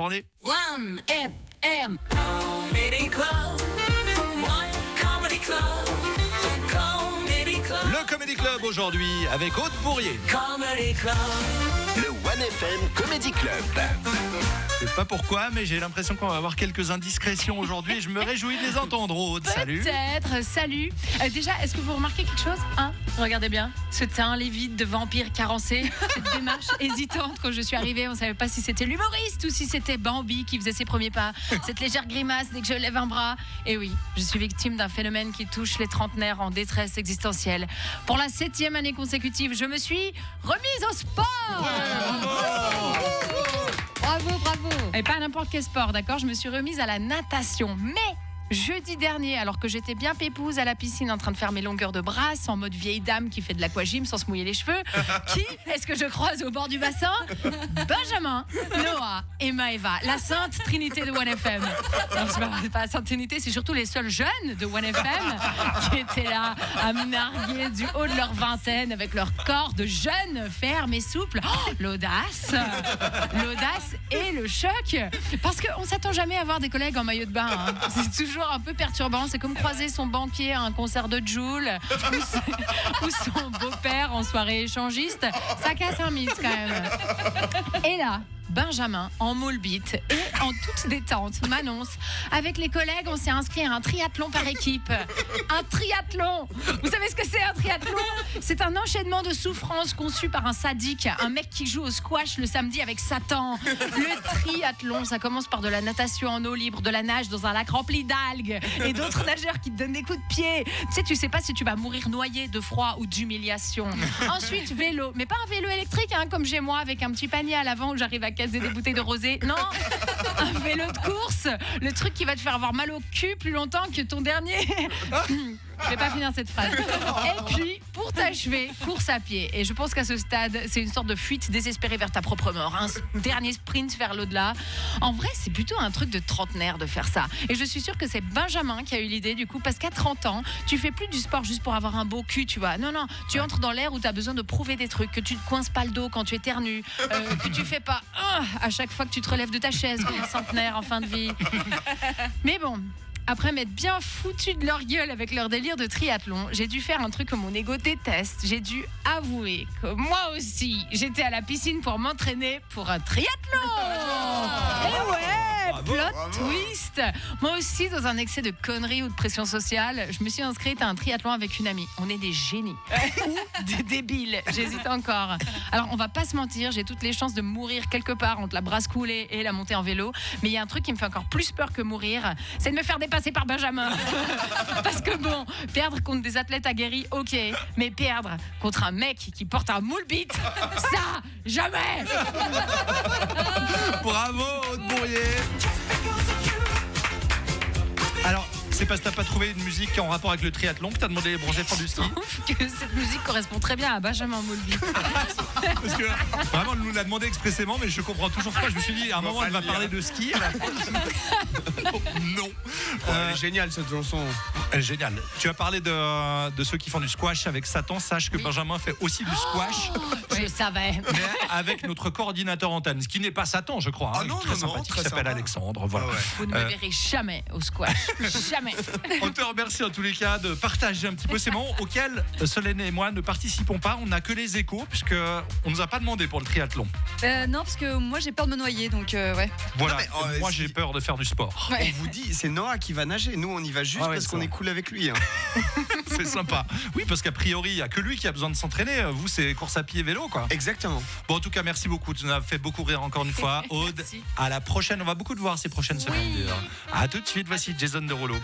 Journée. 1FM Comedy Club. One Comedy Club. Comedy Club. Le Comedy Club aujourd'hui avec Aude Bourrier. Comedy Club. Le 1FM Comedy Club. Je sais pas pourquoi, mais j'ai l'impression qu'on va avoir quelques indiscrétions aujourd'hui et je me réjouis de les entendre. Aude, salut. Peut-être, salut. Déjà, est-ce que vous remarquez quelque chose Regardez bien, ce teint livide de vampire carencé, cette démarche hésitante quand je suis arrivée, on savait pas si c'était l'humoriste ou si c'était Bambi qui faisait ses premiers pas, cette légère grimace dès que je lève un bras. Et oui, je suis victime d'un phénomène qui touche les trentenaires en détresse existentielle. Pour la 7e année consécutive, je me suis remise au sport. Bravo, bravo. Et pas n'importe quel sport, d'accord ? Je me suis remise à la natation. Mais jeudi dernier, alors que j'étais bien pépouse à la piscine en train de faire mes longueurs de brasse en mode vieille dame qui fait de l'aquagym sans se mouiller les cheveux, qui est-ce que je croise au bord du bassin ? Benjamin, Noah et Maëva, la sainte trinité de 1FM. Non, c'est pas la sainte trinité, c'est surtout les seuls jeunes de 1FM qui étaient là à me narguer du haut de leur vingtaine avec leur corps de jeunes fermes et souples. Oh, l'audace et le choc. Parce qu'on s'attend jamais à voir des collègues en maillot de bain. Hein. C'est toujours un peu perturbant. C'est comme croiser son banquier à un concert de Jul ou son beau-père en soirée échangiste. Ça casse un mythe quand même. Et là, Benjamin, en moule bite et en toute détente, m'annonce: avec les collègues, on s'est inscrit à un triathlon par équipe. Un triathlon! Vous savez ce que c'est un triathlon? C'est un enchaînement de souffrances conçu par un sadique, un mec qui joue au squash le samedi avec Satan. Le triathlon, ça commence par de la natation en eau libre, de la nage dans un lac rempli d'algues et d'autres nageurs qui te donnent des coups de pied. Tu sais pas si tu vas mourir noyé de froid ou d'humiliation. Ensuite, vélo, mais pas un vélo électrique comme j'ai moi avec un petit panier à l'avant où j'arrive à caser des bouteilles de rosé. Non, un vélo de course, le truc qui va te faire avoir mal au cul plus longtemps que ton dernier. Je vais pas finir cette phrase. Et puis, pour t'achever, course à pied. Et je pense qu'à ce stade, c'est une sorte de fuite désespérée vers ta propre mort. Un dernier sprint vers l'au-delà. En vrai, c'est plutôt un truc de trentenaire de faire ça. Et je suis sûre que c'est Benjamin qui a eu l'idée du coup, parce qu'à 30 ans, tu fais plus du sport juste pour avoir un beau cul, tu vois. Non, tu entres dans l'ère où tu as besoin de prouver des trucs, que tu te coinces pas le dos quand tu éternues, que tu fais pas à chaque fois que tu te relèves de ta chaise comme un centenaire en fin de vie. Mais bon, après m'être bien foutu de leur gueule avec leur délire de triathlon, j'ai dû faire un truc que mon ego déteste. J'ai dû avouer que moi aussi, j'étais à la piscine pour m'entraîner pour un triathlon. Et ouais, Bravo, plot twist. Moi aussi, dans un excès de conneries ou de pression sociale, je me suis inscrite à un triathlon avec une amie. On est des génies. Ou des débiles. J'hésite encore. Alors, on va pas se mentir, j'ai toutes les chances de mourir quelque part entre la brasse coulée et la montée en vélo. Mais il y a un truc qui me fait encore plus peur que mourir, c'est de me faire dépasser par Benjamin. Parce que bon, perdre contre des athlètes aguerris, ok. Mais perdre contre un mec qui porte un moule bite, ça, jamais. Bravo, Aude Bourrier. Alors, c'est parce que t'as pas trouvé une musique en rapport avec le triathlon que t'as demandé les bronzés font du ski. Que cette musique correspond très bien à Benjamin Moulby. Parce que vraiment, elle nous l'a demandé expressément, mais je comprends toujours pas. Je me suis dit, à un moment, elle va parler de ski. Non. Elle est géniale cette chanson. Elle est géniale. Tu as parlé de ceux qui font du squash avec Satan. Sache que Benjamin fait aussi du squash. Je le savais. Mais avec notre coordinateur antenne, ce qui n'est pas Satan, je crois. Ah non, très non, sympathique, très qui s'appelle sympa. Alexandre. Voilà. Ah ouais. Vous ne me verrez jamais au squash. Jamais. On te remercie en tous les cas de partager un petit peu ces moments auxquels Solène et moi ne participons pas. On n'a que les échos puisque on nous a pas demandé pour le triathlon. Non, parce que moi j'ai peur de me noyer, donc ouais. Voilà. Non, mais, Moi si- j'ai peur de faire du sport. Ouais. On vous dit, c'est Noah qui va nager. Nous, on y va juste Ah ouais, parce c'est qu'on vrai. est cool avec lui. Hein. C'est sympa. Oui, parce qu'a priori il y a que lui qui a besoin de s'entraîner. Vous c'est course à pied, vélo quoi. Exactement. Bon, en tout cas, merci beaucoup. Tu nous as fait beaucoup rire encore une fois. Aude, Merci. à la prochaine. On va beaucoup te voir ces prochaines semaines d'ailleurs. À tout de suite. Voici Jason Derulo.